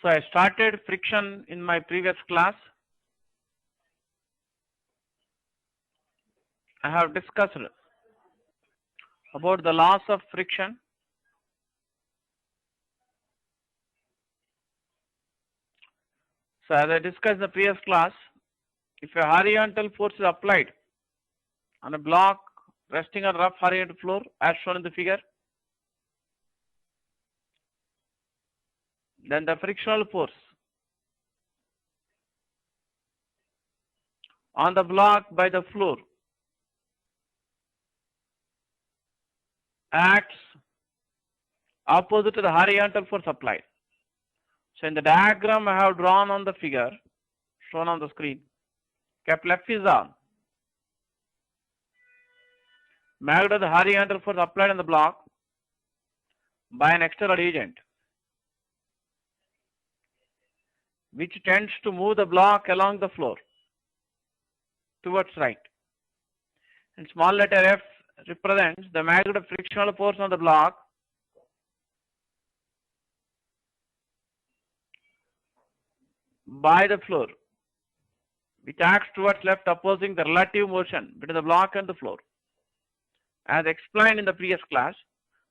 So I started friction in my previous class. I have discussed about the laws of friction. So as I discussed in the previous class, if a horizontal force is applied on a block resting on rough horizontal floor as shown in the figure, then the frictional force on the block by the floor acts opposite to the horizontal force applied. So in the diagram I have drawn on the figure shown on the screen, capital F is the magnitude of the horizontal force applied on the block by an external agent, which tends to move the block along the floor towards right. And small letter f represents the magnitude of frictional force on the block by the floor, which acts towards left opposing the relative motion between the block and the floor. As explained in the previous class,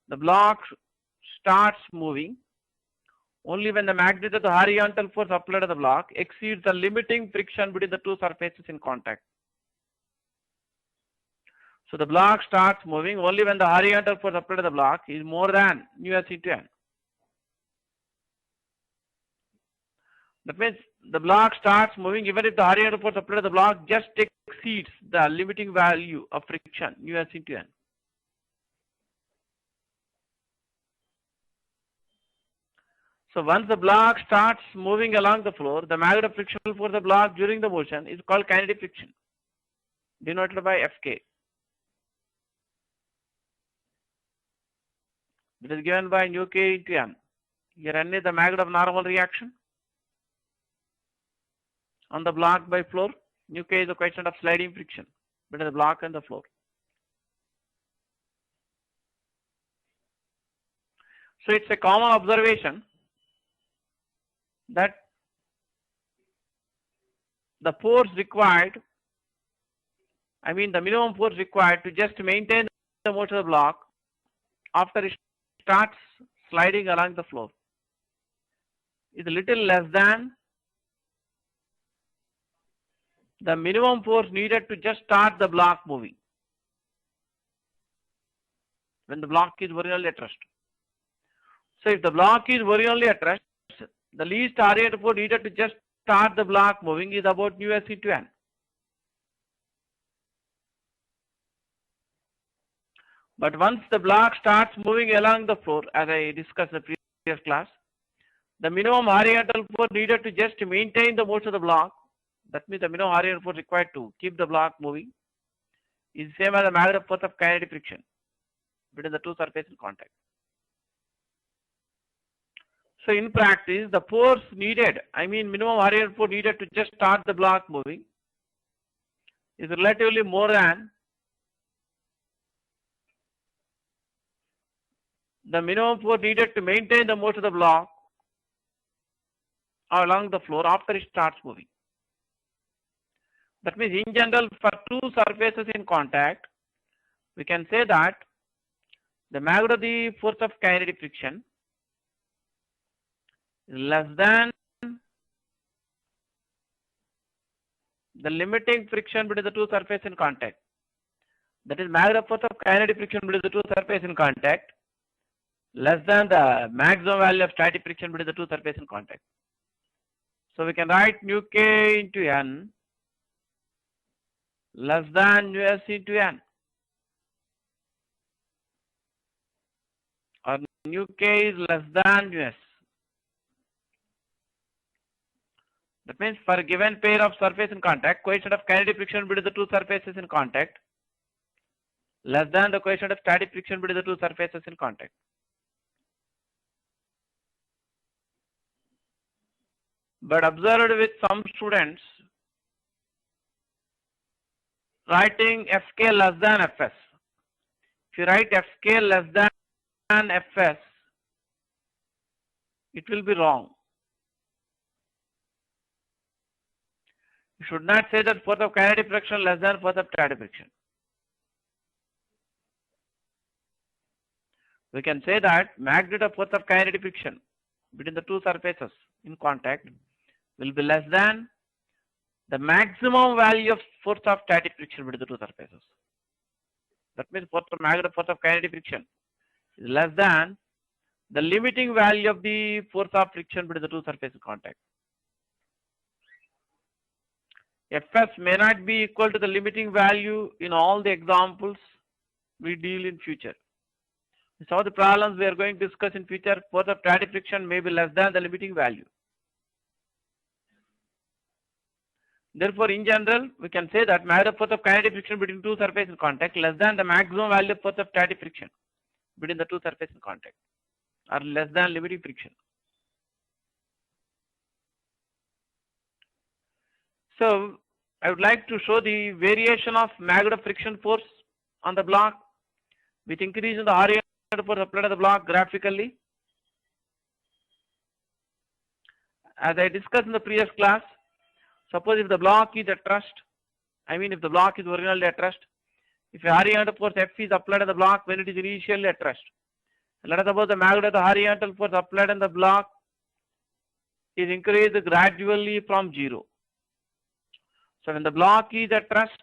the block starts moving only when the magnitude of the horizontal force applied to the block exceeds the limiting friction between the two surfaces in contact. So the block starts moving only when the horizontal force applied to the block is more than nu s into n. That means the block starts moving even if the horizontal force applied to the block just exceeds the limiting value of friction nu s into n. So once the block starts moving along the floor, the magnitude of frictional force of the block during the motion is called kinetic friction, denoted by Fk. It is given by nu k into n. Here n is the magnitude of normal reaction on the block by floor. Nu k is the coefficient of sliding friction between the block and the floor. So it's a common observation that the force required, the minimum force required to just maintain the motion of the block after it starts sliding along the floor is a little less than the minimum force needed to just start the block moving when the block is originally at rest. So if the block is originally at rest, the least horizontal force needed to just start the block moving is about nu s into n. But once the block starts moving along the floor, as I discussed in the previous class, the minimum horizontal force needed to just maintain the motion of the block, that means the minimum horizontal force required to keep the block moving, is the same as the magnitude of force of kinetic friction between the two surfaces in contact. So in practice, the force needed, minimum horizontal force needed to just start the block moving is relatively more than the minimum force needed to maintain the motion of the block along the floor after it starts moving. That means in general, for two surfaces in contact, we can say that the magnitude of the force of kinetic friction is less than the limiting friction between the two surfaces in contact. That is, magnitude of force of kinetic friction between the two surfaces in contact less than the maximum value of static friction between the two surfaces in contact. So we can write nu k into n less than nu s into n, or nu k is less than nu s. That means for a given pair of surface in contact, coefficient of kinetic friction between the two surfaces in contact less than the coefficient of static friction between the two surfaces in contact. But observed with some students writing Fk less than Fs. If you write Fk less than Fs, it will be wrong. We should not say that force of kinetic friction less than force of static friction. We can say that magnitude of force of kinetic friction between the two surfaces in contact will be less than the maximum value of force of static friction between the two surfaces. That means magnitude of force of kinetic friction is less than the limiting value of the force of friction between the two surfaces in contact. Fs may not be equal to the limiting value in all the examples we deal in future. Some of the problems we are going to discuss in future, force of static friction may be less than the limiting value. Therefore, in general, we can say that magnitude of force of kinetic friction between two surfaces in contact less than the maximum value of force of static friction between the two surfaces in contact, or less than limiting friction. So, I would like to show the variation of magnitude of friction force on the block with increase in the horizontal force applied on the block graphically. As I discussed in the previous class, suppose if the block is at rest, if the block is originally at rest, if a horizontal force F is applied on the block when it is initially at rest, let us suppose the magnitude of the horizontal force applied on the block is increased gradually from 0. So when the block is at rest,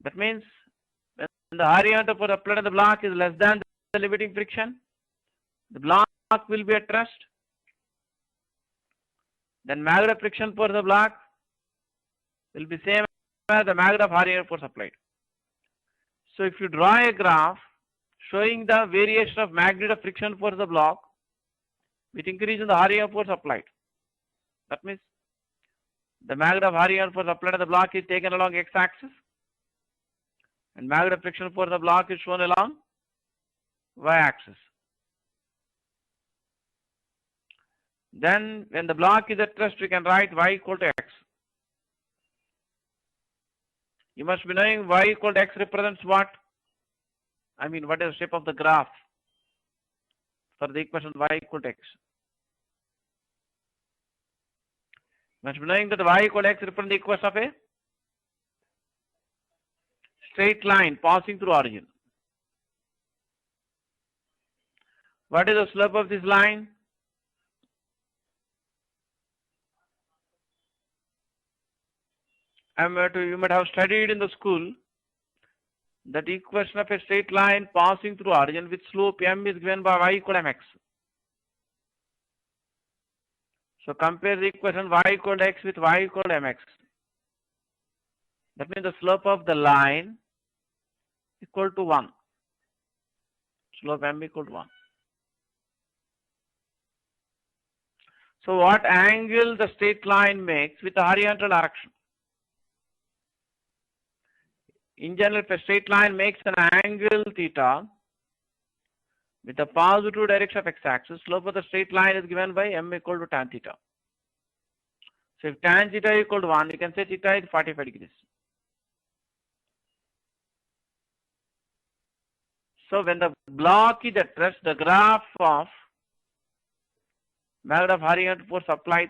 that means when the horizontal force applied on the block is less than the limiting friction, the block will be at rest. Then magnitude of friction for the block will be same as the magnitude of horizontal force applied. So if you draw a graph showing the variation of magnitude of friction for the block with increase in the horizontal force applied, that means the magnitude of horizontal force applied on the block is taken along x-axis and magnitude of friction for the block is shown along y-axis. Then when the block is at rest, we can write y equal to x. You must be knowing y equal to x represents what? What is the shape of the graph for the equation y equal to x? You must be knowing that y equal to x represents the equation of a straight line passing through origin. What is the slope of this line? You might have studied in the school that equation of a straight line passing through origin with slope m is given by y equal to mx. So compare the equation y equal to x with y equal to mx. That means the slope of the line equal to 1. Slope m equal to 1. So what angle the straight line makes with the horizontal direction? In general, if a straight line makes an angle theta with the positive direction of x-axis, slope of the straight line is given by m equal to tan theta. So if tan theta equal to 1, you can say theta is 45 degrees. So when the block is at rest, the graph of magnitude of horizontal force applied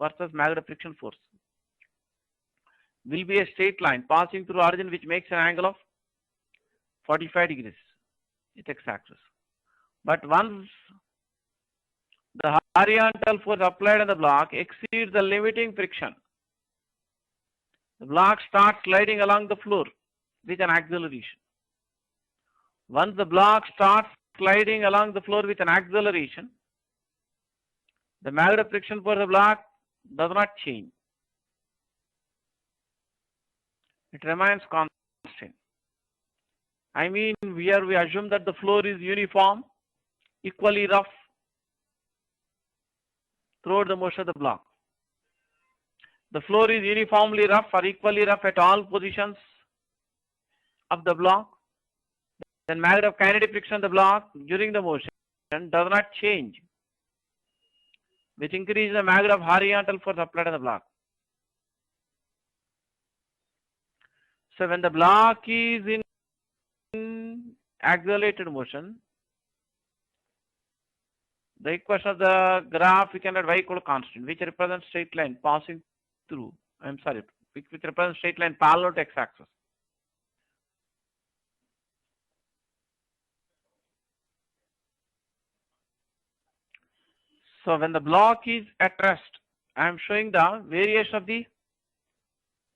versus magnitude of friction force will be a straight line passing through origin which makes an angle of 45 degrees with x-axis. But once the horizontal force applied on the block exceeds the limiting friction, the block starts sliding along the floor with an acceleration. Once the block starts sliding along the floor with an acceleration, the magnitude of friction for the block does not change. It remains constant. Here we assume that the floor is uniform, equally rough throughout the motion of the block. The floor is uniformly rough or equally rough at all positions of the block. Then magnitude of kinetic friction of the block during the motion does not change with increase in the magnitude of horizontal force applied on the block. So when the block is in accelerated motion, the equation of the graph we can write y equal to constant, which represents straight line passing through, I'm sorry, which represents straight line parallel to x-axis. So when the block is at rest, I am showing the variation of the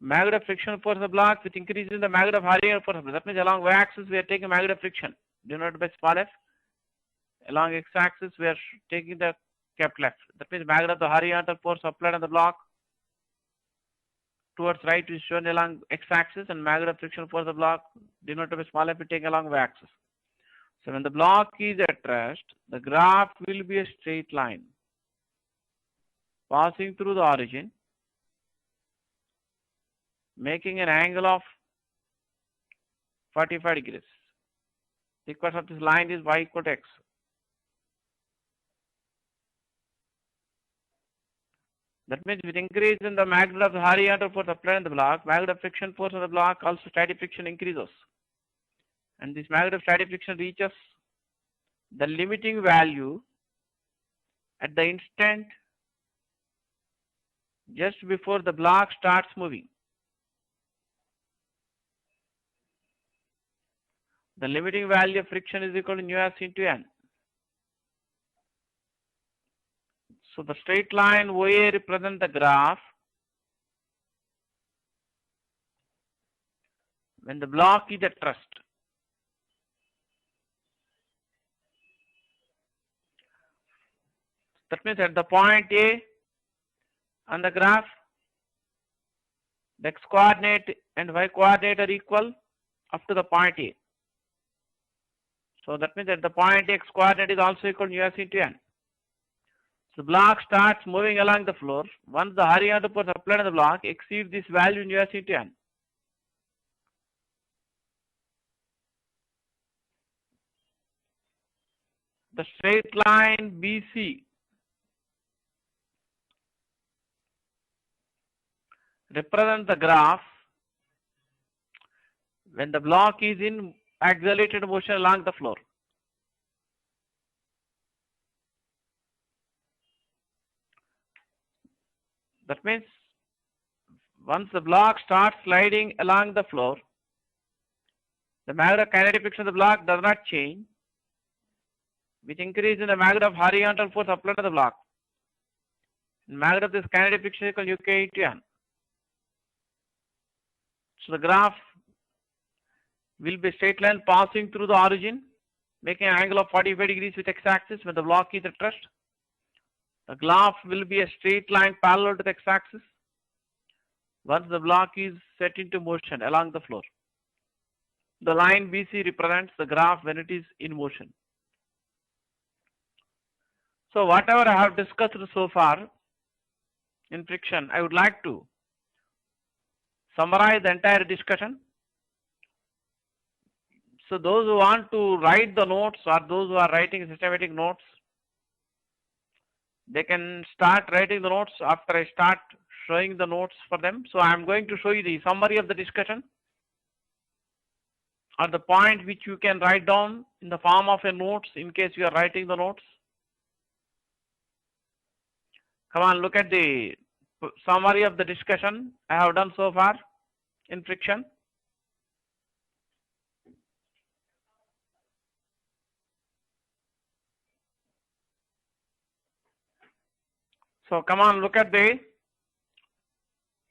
magnitude of friction force of the block with increase in the magnitude of horizontal force. That means along y-axis we are taking magnitude of friction denoted by small f. Along x-axis we are taking the capital F. That means magnitude of the horizontal force applied on the block towards right is shown along x-axis, and magnitude of friction force of the block denoted by small f is taken along y-axis. So when the block is at rest, the graph will be a straight line passing through the origin, making an angle of 45 degrees. The equation of this line is y equal to x. That means with increase in the magnitude of the horizontal force applied on the block, magnitude of friction force on the block, also static friction increases. And this magnitude of static friction reaches the limiting value at the instant just before the block starts moving. The limiting value of friction is equal to nu s into n. So the straight line OA represents the graph when the block is at rest. That means at the point A on the graph, the x coordinate and y coordinate are equal up to the point A. So that means at the point A, x coordinate is also equal to nu s into n. So the block starts moving along the floor. Once the horizontal force applied on the block exceeds this value nu s into n. The straight line BC represents the graph when the block is in accelerated motion along the floor. That means once the block starts sliding along the floor, the magnitude of kinetic friction of the block does not change with increase in the magnitude of horizontal force applied to the block. The magnitude of this kinetic friction is equal to uk into n. So the graph will be a straight line passing through the origin, making an angle of 45 degrees with x-axis when the block is at rest. The graph will be a straight line parallel to the x-axis once the block is set into motion along the floor. The line BC represents the graph when it is in motion. So whatever I have discussed so far in friction, I would like to summarize the entire discussion. So those who want to write the notes or those who are writing systematic notes, they can start writing the notes after I start showing the notes for them. So I am going to show you the summary of the discussion or the point which you can write down in the form of a notes in case you are writing the notes. Come on, look at the summary of the discussion I have done so far in friction. So come on, look at the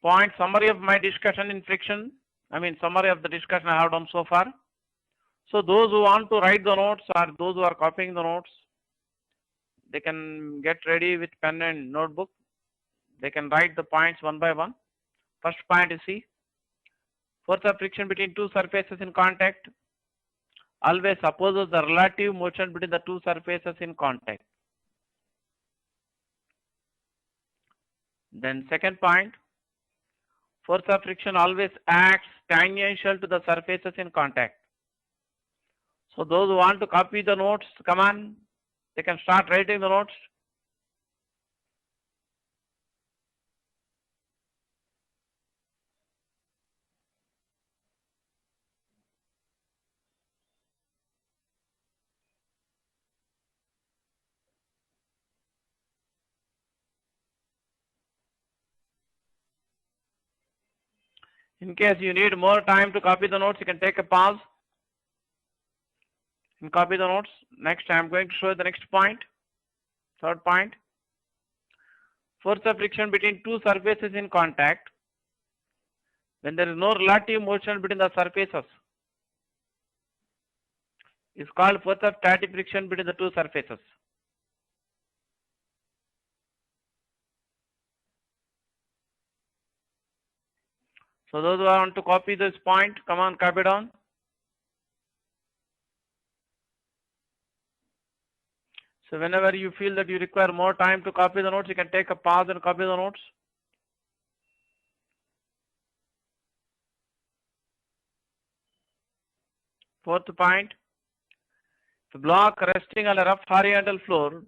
point summary of my discussion in friction. I mean summary of the discussion I have done so far. So those who want to write the notes or those who are copying the notes, they can get ready with pen and notebook. They can write the points one by one. First point is C. Force of friction between two surfaces in contact always opposes the relative motion between the two surfaces in contact. Then second point, force of friction always acts tangential to the surfaces in contact. So those who want to copy the notes, come on, they can start writing the notes. In case you need more time to copy the notes, you can take a pause and copy the notes. Next, I am going to show you the next point, third point. Force of friction between two surfaces in contact when there is no relative motion between the surfaces is called force of static friction between the two surfaces. So those who want to copy this point, come on, copy down. So whenever you feel that you require more time to copy the notes, you can take a pause and copy the notes. Fourth point, the block resting on a rough horizontal floor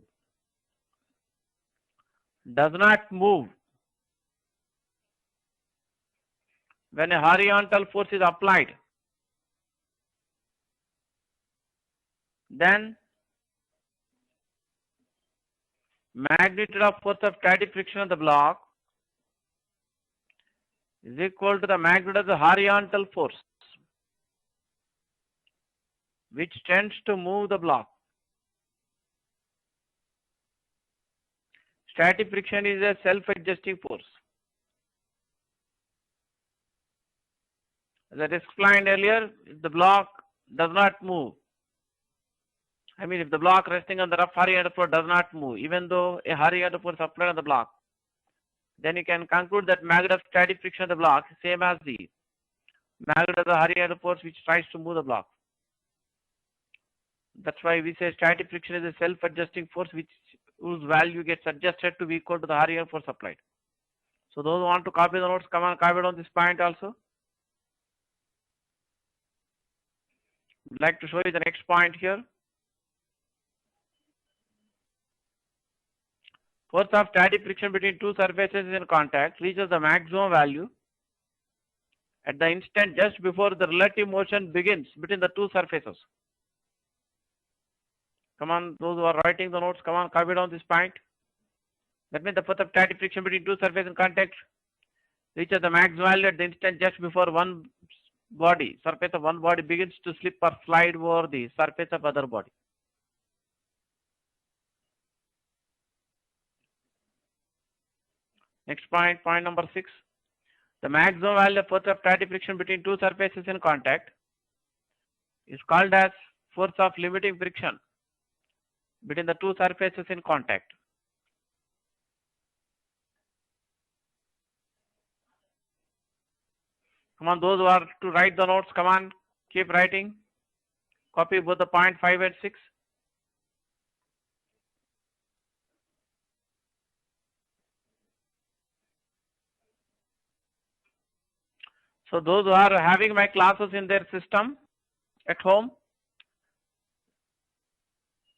does not move when a horizontal force is applied. Then magnitude of force of static friction of the block is equal to the magnitude of the horizontal force which tends to move the block. Static friction is a self-adjusting force. As I explained earlier, if the block does not move, if the block resting on the rough horizontal floor does not move, even though a horizontal force applied on the block, then you can conclude that magnitude of static friction of the block is same as the magnitude of the horizontal force which tries to move the block. That's why we say static friction is a self-adjusting force whose value gets adjusted to be equal to the horizontal force applied. So those who want to copy the notes, come on, copy down this point also. I'd like to show you the next point here. Force of static friction between two surfaces in contact reaches the maximum value at the instant just before the relative motion begins between the two surfaces. Come on, those who are writing the notes, come on, copy down this point. That means the force of static friction between two surfaces in contact reaches the maximum value at the instant just before surface of one body begins to slip or slide over the surface of other body. Next point, point number 6. The maximum value of force of static friction between two surfaces in contact is called as force of limiting friction between the two surfaces in contact. Come on, those who are to write the notes, come on, keep writing. Copy both the point 5 and 6. So those who are having my classes in their system at home,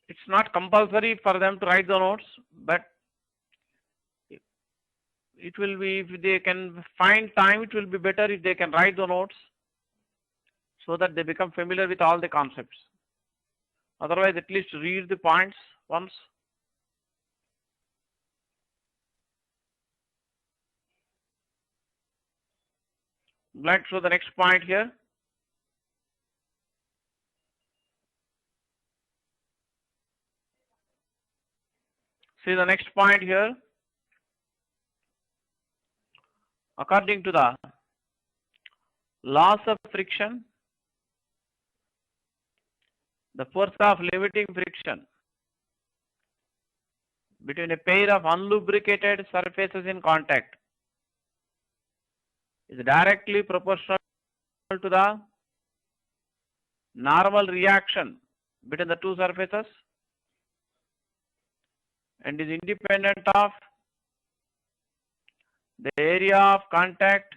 it's not compulsory for them to write the notes, but it will be, if they can find time, it will be better if they can write the notes so that they become familiar with all the concepts. Otherwise, at least read the points once. Let's show the next point here. See the next point here. According to the laws of friction, the force of limiting friction between a pair of unlubricated surfaces in contact is directly proportional to the normal reaction between the two surfaces and is independent of the area of contact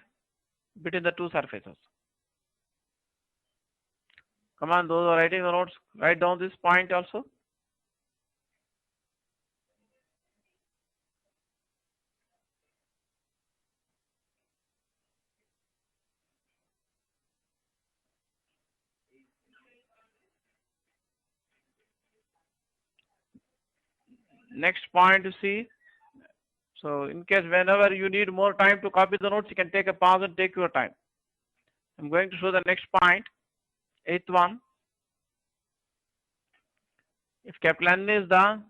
between the two surfaces. Come on, those who are writing the notes, write down this point also. Next point to see. So in case whenever you need more time to copy the notes, you can take a pause and take your time. I'm going to show the next point, eighth one. If capital N is the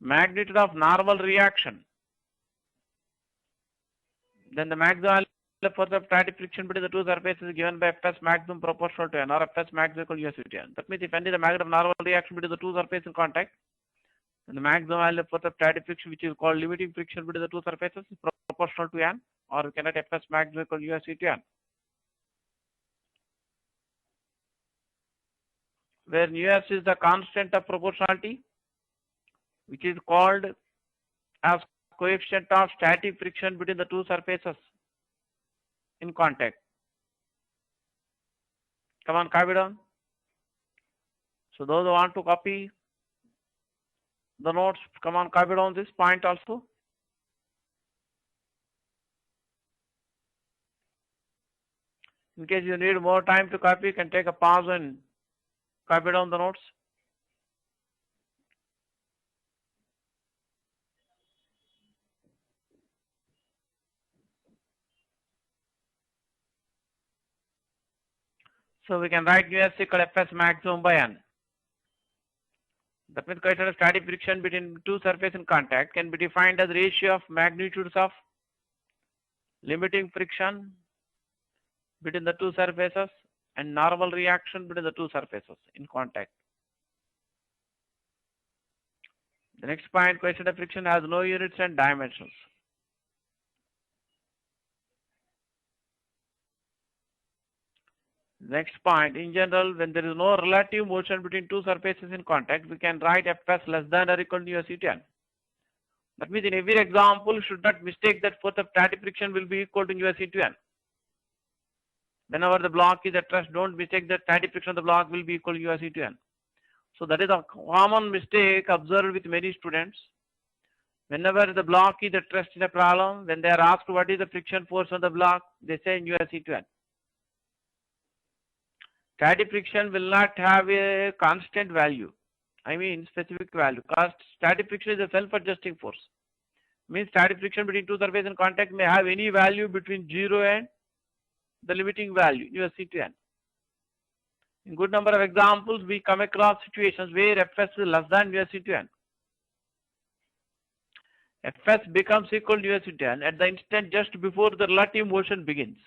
magnitude of normal reaction, then the maximum force of static friction between the two surfaces is given by Fs maximum proportional to N, or Fs maximum equal to UST. That means if N is the magnitude of normal reaction between the two surfaces in contact, then the maximum value of force of static friction, which is called limiting friction between the two surfaces, is proportional to N, or we can write Fs maximum equal to UST, where US is the constant of proportionality, which is called as coefficient of static friction between the two surfaces in contact. Come on, copy down. So those who want to copy the notes, come on, copy down this point also. In case you need more time to copy, you can take a pause and copy down the notes. So we can write US equal Fs maximum by N. That means coefficient of static friction between two surfaces in contact can be defined as ratio of magnitudes of limiting friction between the two surfaces and normal reaction between the two surfaces in contact. The next point, coefficient of friction has no units and dimensions. Next point, in general, when there is no relative motion between two surfaces in contact, we can write Fs less than or equal to UST. That means in every example, you should not mistake that force of static friction will be equal to UST. Whenever the block is at rest, don't mistake that static friction of the block will be equal to UST. So that is a common mistake observed with many students. Whenever the block is at rest in a problem, when they are asked what is the friction force on the block, they say UST. Static friction will not have a constant value. I mean specific value. Static friction is a self-adjusting force. Means static friction between two surfaces in contact may have any value between 0 and the limiting value, UST. In good number of examples, we come across situations where Fs is less than UST. Fs becomes equal to UST at the instant just before the relative motion begins.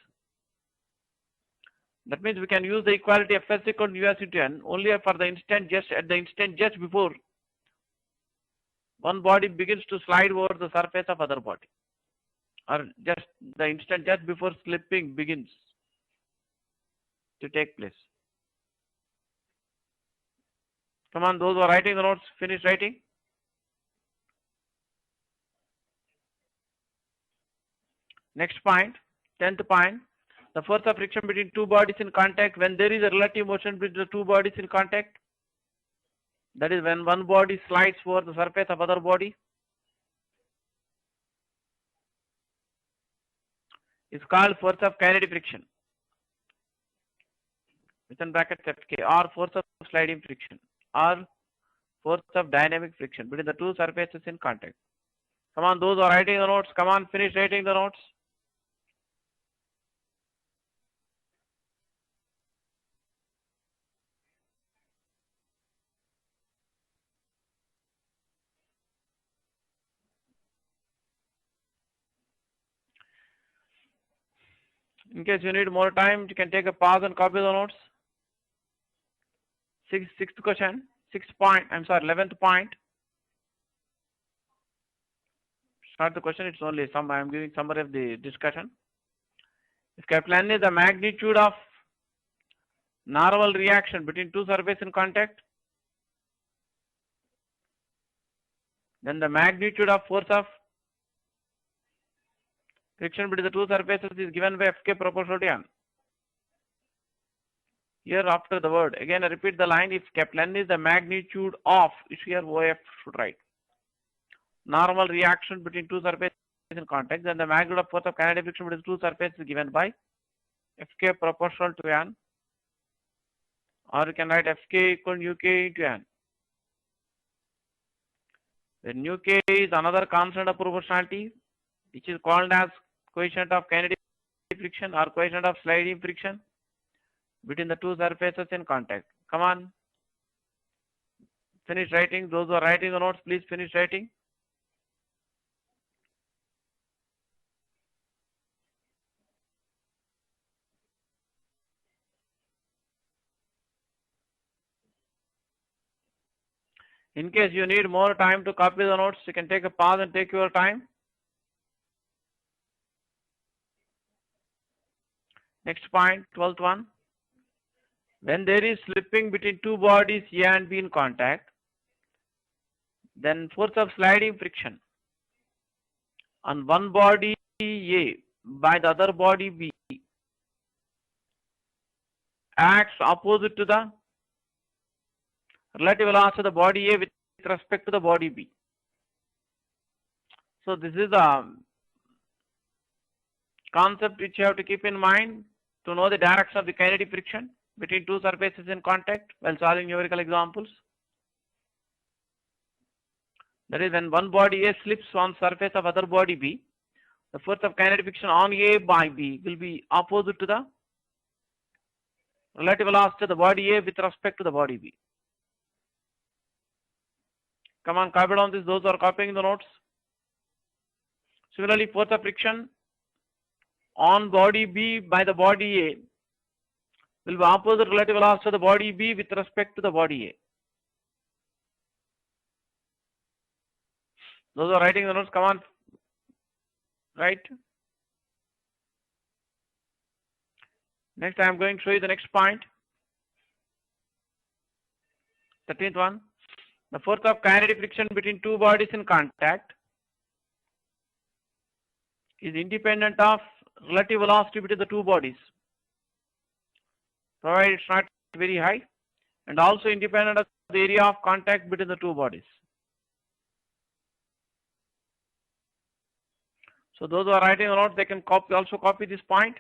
That means we can use the equality Fs equal to UST only for the instant just before one body begins to slide over the surface of other body, or just the instant just before slipping begins to take place. Come on, those who are writing the notes, finish writing. Next point, 10th point. The force of friction between two bodies in contact when there is a relative motion between the two bodies in contact. That is when one body slides over the surface of other body. Is called force of kinetic friction. Within brackets Fk, or force of sliding friction, or force of dynamic friction between the two surfaces in contact. Come on, those who are writing the notes, come on, finish writing the notes. In case you need more time, you can take a pause and copy the notes. Sixth question, 11th point. It's not the question, it's only I am giving summary of the discussion. If capital N is the magnitude of normal reaction between two surfaces in contact, then the magnitude of force of friction between the two surfaces is given by Fk proportional to N. Here after the word, again I repeat the line, if capital N is the magnitude of, here OF should write, normal reaction between two surfaces in contact, then the magnitude of force of kinetic friction between two surfaces is given by Fk proportional to N, or you can write Fk equal to Uk into N. Then Uk is another constant of proportionality, which is called as coefficient of kinetic friction or coefficient of sliding friction between the two surfaces in contact. Come on. Finish writing. Those who are writing the notes, please finish writing. In case you need more time to copy the notes, you can take a pause and take your time. Next point, 12th one. When there is slipping between two bodies A and B in contact, then force of sliding friction on one body A by the other body B acts opposite to the relative velocity of the body A with respect to the body B. So this is a concept which you have to keep in mind to know the direction of the kinetic friction between two surfaces in contact while solving numerical examples. That is, when one body A slips on surface of other body B, the force of kinetic friction on A by B will be opposite to the relative velocity of the body A with respect to the body B. Come on, copy down this, those who are copying the notes. Similarly, force of friction on body B by the body A will be opposite relative velocity of the body B with respect to the body A. Those are writing the notes, come on, right? Next, I am going to show you the next point. 13th one. The force of kinetic friction between two bodies in contact is independent of relative velocity between the two bodies, provided it's not very high, and also independent of the area of contact between the two bodies. So those who are writing the notes, they can also copy this point.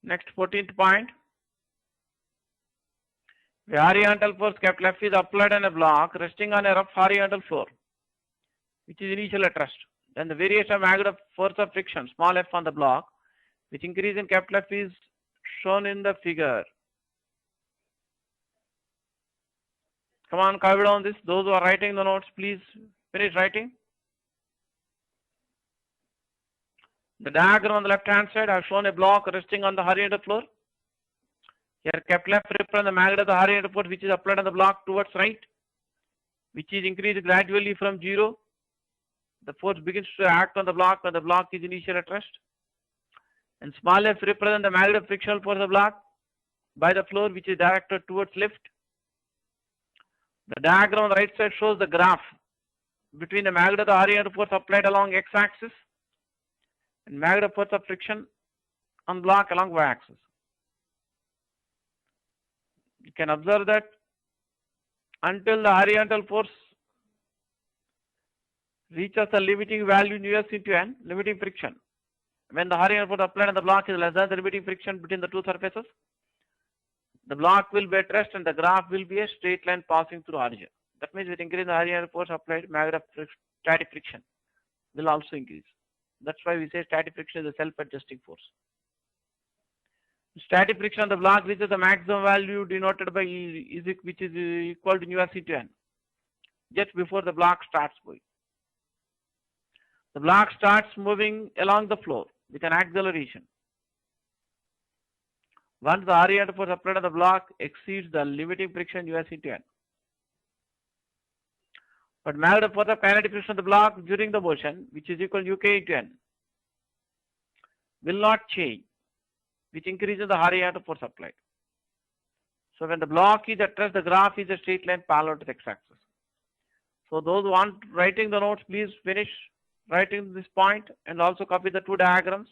Next, 14th point. The horizontal force capital F is applied on a block resting on a rough horizontal floor, which is initially at rest. Then the variation of magnitude of force of friction, small f, on the block, which increase in capital F, is shown in the figure. Come on, copy down this. Those who are writing the notes, please finish writing. The diagram on the left hand side, I have shown a block resting on the horizontal floor. Here capital F represents the magnitude of the horizontal force which is applied on the block towards right, which is increased gradually from 0. The force begins to act on the block when the block is initially at rest. And small f represents the magnitude of frictional force of the block by the floor, which is directed towards left. The diagram on the right side shows the graph between the magnitude of the horizontal force applied along x-axis and magnitude of force of friction on block along y-axis. You can observe that until the horizontal force reaches the limiting value in US into N, limiting friction, when the horizontal force applied on the block is less than the limiting friction between the two surfaces, the block will be at rest and the graph will be a straight line passing through origin. That means with increasing the horizontal force applied, magnitude of static friction will also increase. That's why we say static friction is a self-adjusting force. Static friction on the block reaches the maximum value denoted by E, which is equal to US into N, just before the block starts moving. The block starts moving along the floor with an acceleration. Once the horizontal force applied on the block exceeds the limiting friction US into N. But magnitude force of kinetic friction on the block during the motion, which is equal to UK into N, will not change, which increases the horizontal force applied. So when the block is at rest, the graph is a straight line parallel to the x-axis. So those who want writing the notes, please finish writing this point and also copy the two diagrams.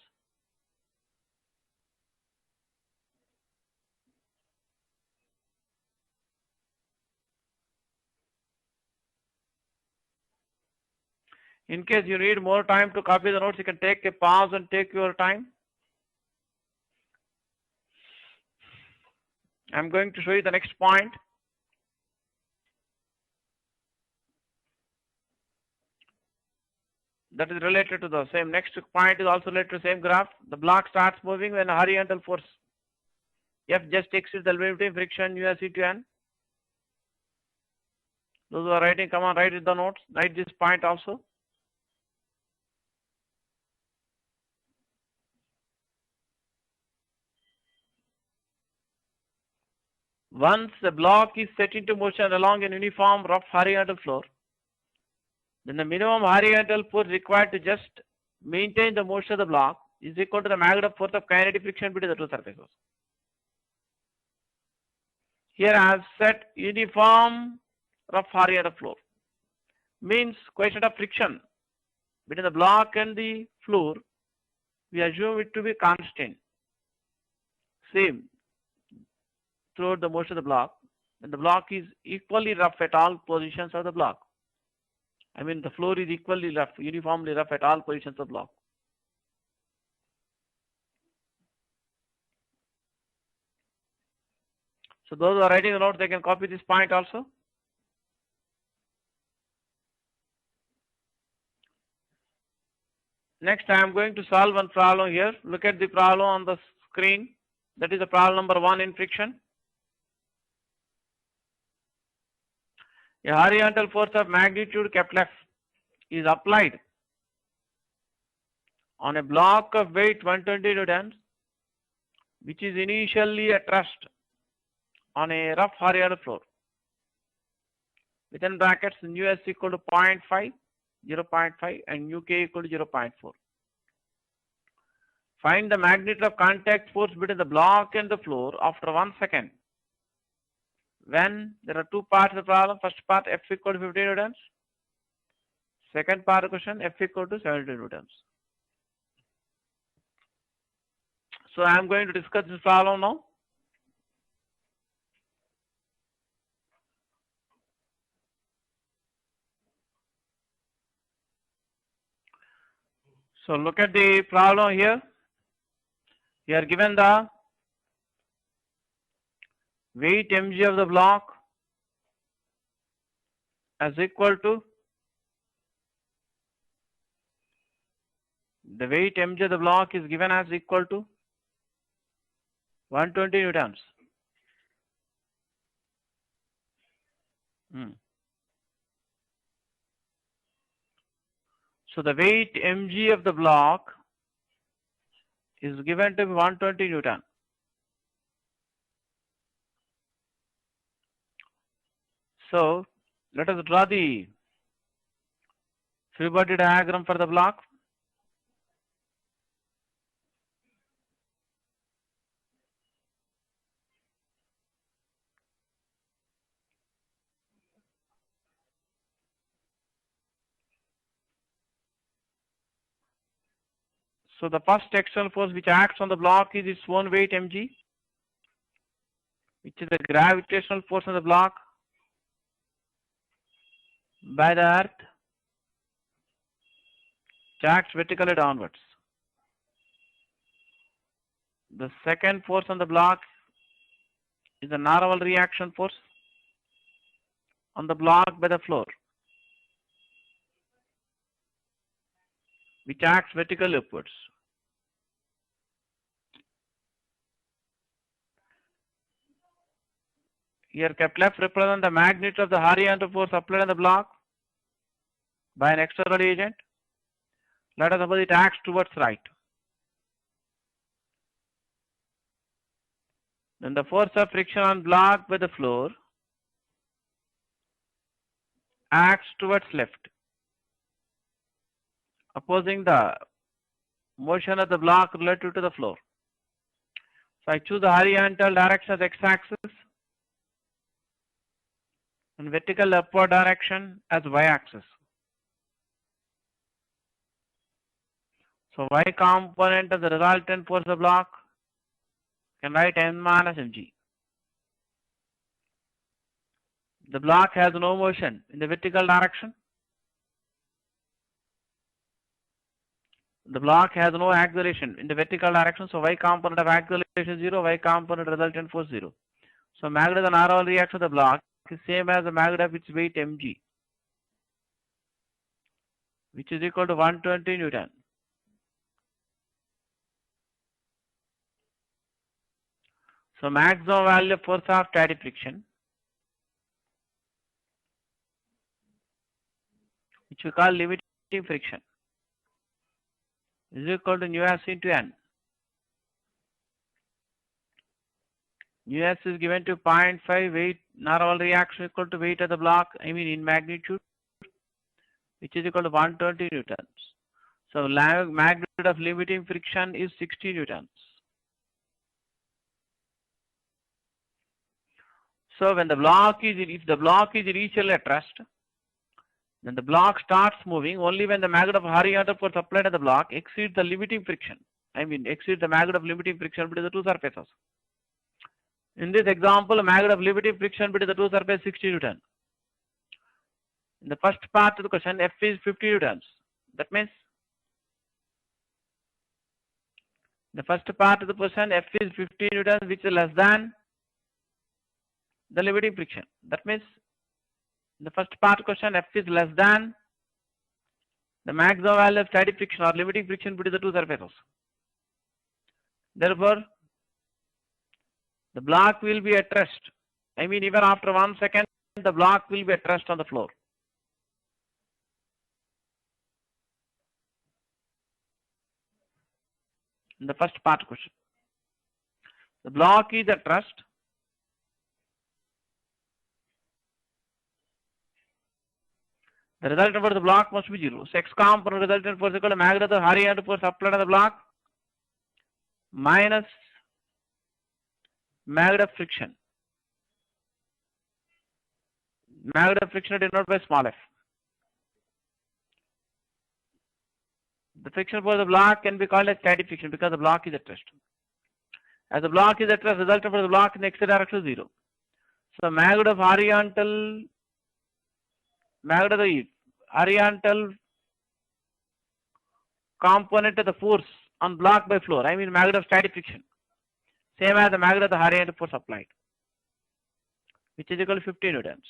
In case you need more time to copy the notes, you can take a pause and take your time. I'm going to show you the next point. That is related to the same. Next point is also related to the same graph. The block starts moving when a horizontal force F just exceeds the limit between friction USC to N. Those who are writing, come on, write in the notes. Write this point also. Once the block is set into motion along a uniform rough horizontal floor, then the minimum horizontal force required to just maintain the motion of the block is equal to the magnitude force of kinetic friction between the two surfaces. Here I have set uniform rough horizontal floor. Means coefficient of friction between the block and the floor, we assume it to be constant, same throughout the motion of the block, and the block is equally rough at all positions of the block. I mean the floor is equally rough, uniformly rough at all positions of the block. So those who are writing the notes, they can copy this point also. Next, I am going to solve one problem here. Look at the problem on the screen. That is the problem number 1 in friction. A horizontal force of magnitude F is applied on a block of weight 120 newtons, which is initially at rest on a rough horizontal floor. Within brackets, US equal to 0.5, 0.5 and UK equal to 0.4. Find the magnitude of contact force between the block and the floor after 1 second. When there are two parts of the problem, first part F equal to 15 newtons, second part of the question F equal to 70 newtons. So I am going to discuss this problem now. So look at the problem here. We are given the weight mg of the block as equal to the weight mg of the block is given as equal to 120 newtons. So the weight mg of the block is given to be 120 newton. So let us draw the free body diagram for the block. So the first external force which acts on the block is its own weight mg, which is the gravitational force on the block by the earth, which acts vertically downwards. The second force on the block is the normal reaction force on the block by the floor, which acts vertically upwards. Here Kepler represents the magnitude of the horizontal force applied on the block by an external agent. Let us suppose it acts towards right. Then the force of friction on block by the floor acts towards left, opposing the motion of the block relative to the floor. So I choose the horizontal direction as x-axis and vertical upward direction as y-axis. So y component of the resultant force of the block can write m minus mg. The block has no motion in the vertical direction. the block has no acceleration in the vertical direction, so y component of acceleration 0, y component resultant force 0. So magnitude of the normal reaction of the block is same as the magnitude of its weight mg, which is equal to 120 Newton. So maximum value of force of static friction, which we call limiting friction, is equal to nu s into n. Nu s is given to 0.5 weight normal reaction equal to weight of the block, I mean in magnitude, which is equal to 120 newtons. So magnitude of limiting friction is 60 newtons. So when the block is, if the block is initially at rest, then the block starts moving only when the magnitude of horizontal force applied to the block exceeds the limiting friction. I mean exceeds the magnitude of limiting friction between the two surfaces. In this example, the magnitude of limiting friction between the two surfaces is 60 Newton. In the first part of the question, F is 50 Newtons. That means the first part of the question, F is 50 Newtons, which is less than the limiting friction. That means in the first part question, F is less than the maximum value of static friction or limiting friction between the two surfaces. Therefore, the block will be at rest. I mean, even after 1 second, the block will be at rest on the floor. In the first part question, the block is at rest. The resultant for the block must be 0. So x component resultant force equal to magnitude of the horizontal force applied on the block minus magnitude of friction. Magnitude of friction denoted by small f. The friction for the block can be called as static friction because the block is at rest. As the block is at rest, resultant for the block in the x direction is 0. So magnitude of horizontal component of the force on block by floor, I mean magnitude of static friction, same as the magnitude of the horizontal force applied, which is equal to 50 newtons.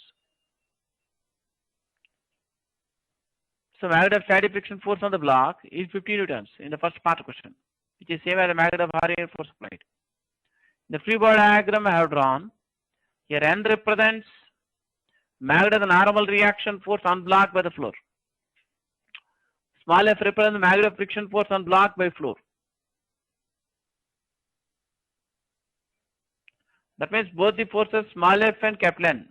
So magnitude of static friction force on the block is 50 newtons in the first part question, which is same as the magnitude of horizontal force applied. In the free body diagram I have drawn, here N represents magnitude of the normal reaction force on block by the floor. Small f represents the magnitude of friction force on block by floor. That means both the forces small f and capital N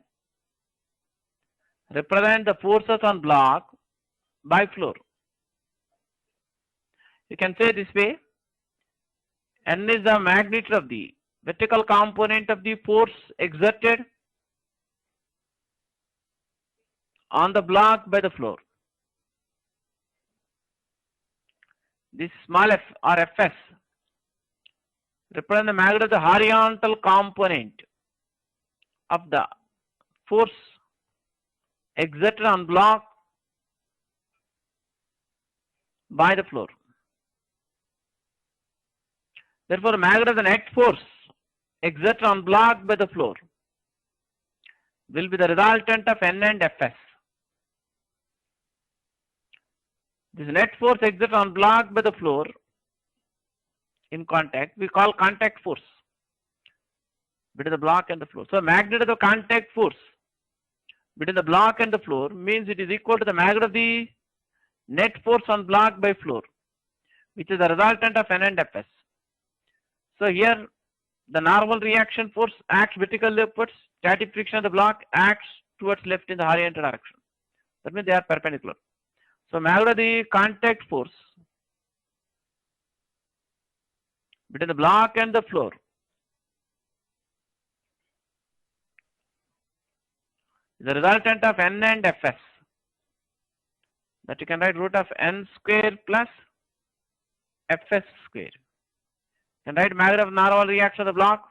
represent the forces on block by floor. You can say this way, N is the magnitude of the vertical component of the force exerted on the block by the floor. This small f or Fs represent the magnitude of the horizontal component of the force exerted on block by the floor. Therefore, the magnitude of the net force exerted on block by the floor will be the resultant of N and Fs. This net force exerted on block by the floor in contact, we call contact force between the block and the floor. So magnitude of the contact force between the block and the floor means it is equal to the magnitude of the net force on block by floor, which is the resultant of N and Fs. So here the normal reaction force acts vertically upwards, static friction of the block acts towards left in the horizontal direction. That means they are perpendicular. So magnitude of the contact force between the block and the floor is the resultant of N and Fs. That you can write root of N square plus Fs square. You can write magnitude of normal reaction of the block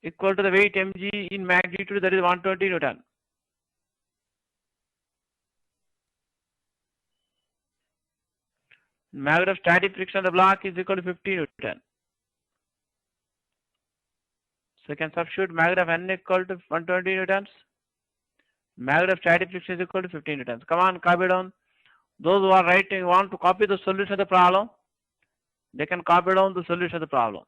equal to the weight mg in magnitude, that is 120 Newton. Magnitude of static friction of the block is equal to 50 Newton. So you can substitute magnitude of N equal to 120 Newtons. Magnitude of static friction is equal to 15 Newtons. Come on, copy down. Those who are writing, want to copy the solution of the problem, they can copy down the solution of the problem.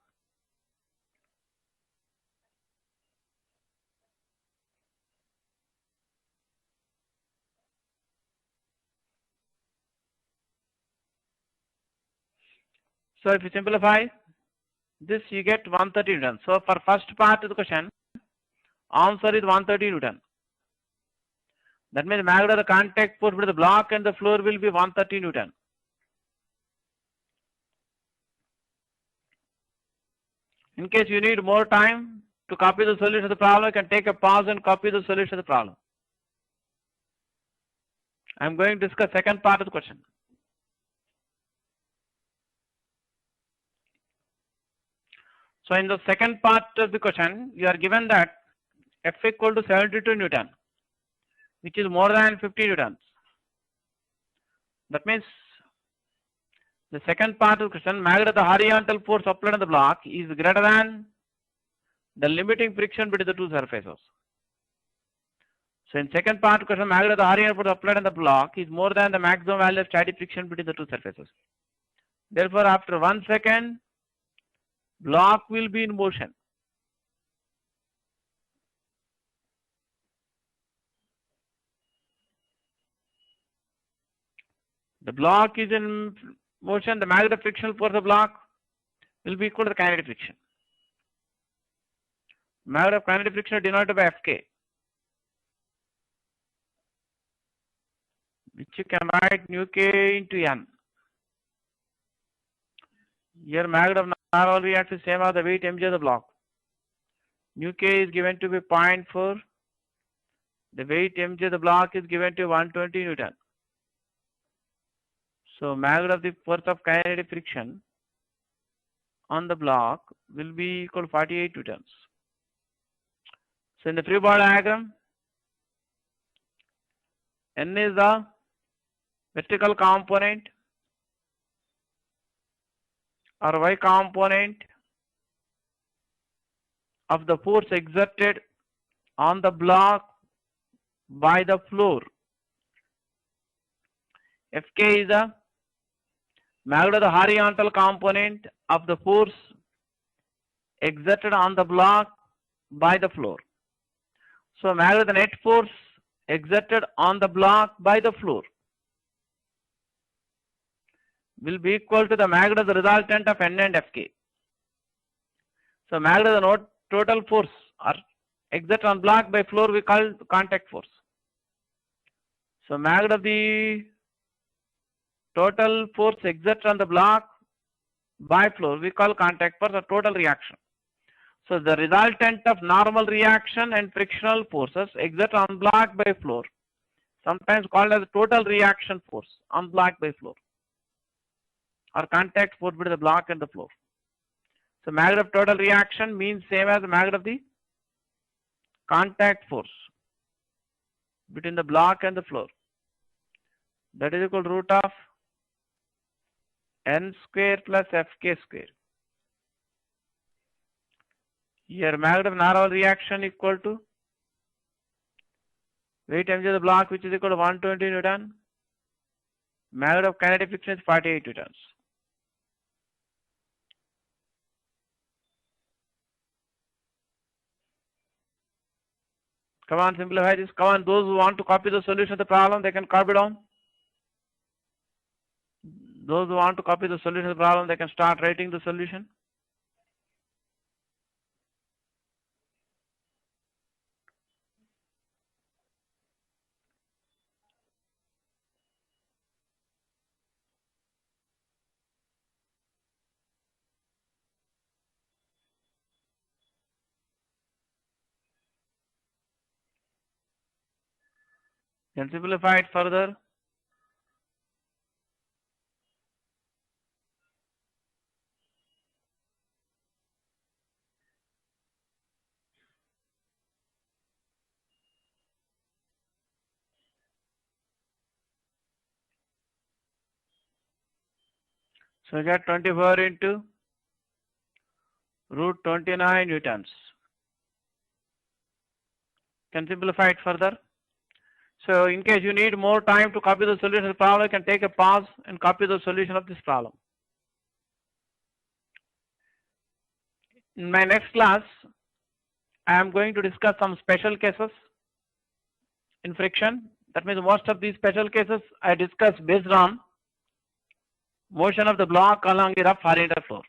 So if you simplify this, you get 130 Newton. So for first part of the question, answer is 130 Newton. That means magnitude of the contact force between the block and the floor will be 130 Newton. In case you need more time to copy the solution of the problem, you can take a pause and copy the solution of the problem. I am going to discuss second part of the question. So in the second part of the question, you are given that F equal to 72 Newton, which is more than 50 Newtons. That means the second part of the question, magnitude of the horizontal force applied on the block is greater than the limiting friction between the two surfaces. So in second part of the question, magnitude of the horizontal force applied on the block is more than the maximum value of static friction between the two surfaces. Therefore, after 1 second, block will be in motion. The block is in motion, the magnitude of frictional force of the block will be equal to the kinetic friction. Magnitude of kinetic friction is denoted by Fk, which you can write nu k into N. Here magnitude of normal reaction is same as the weight mg of the block. Nu k is given to be 0.4. The weight mg of the block is given to 120 Newton. So magnitude of the force of kinetic friction on the block will be equal to 48 Newtons. So in the free body diagram, N is the vertical component or y component of the force exerted on the block by the floor. Fk is the magnitude of the horizontal component of the force exerted on the block by the floor. So magnitude of the net force exerted on the block by the floor will be equal to the magnitude of the resultant of N and Fk. So magnitude of the total force or exerted on block by floor we call contact force. So magnitude of the total force exerted on the block by floor we call contact force or total reaction. So the resultant of normal reaction and frictional forces exerted on block by floor, sometimes called as total reaction force on block by floor, or contact force between the block and the floor. So magnitude of total reaction means same as the magnitude of the contact force between the block and the floor. That is equal to root of N square plus Fk square. Here magnitude of normal reaction equal to weight mg of the block, which is equal to 120 Newton. Magnitude of kinetic friction is 48 Newtons. Come on, simplify this. Come on, those who want to copy the solution of the problem, they can copy down. Those who want to copy the solution of the problem, they can start writing the solution. Can simplify it further. So you get 24 into root 29 newtons. Can simplify it further. So in case you need more time to copy the solution of the problem, you can take a pause and copy the solution of this problem. In my next class, I am going to discuss some special cases in friction. That means most of these special cases I discuss based on motion of the block along the rough horizontal floor.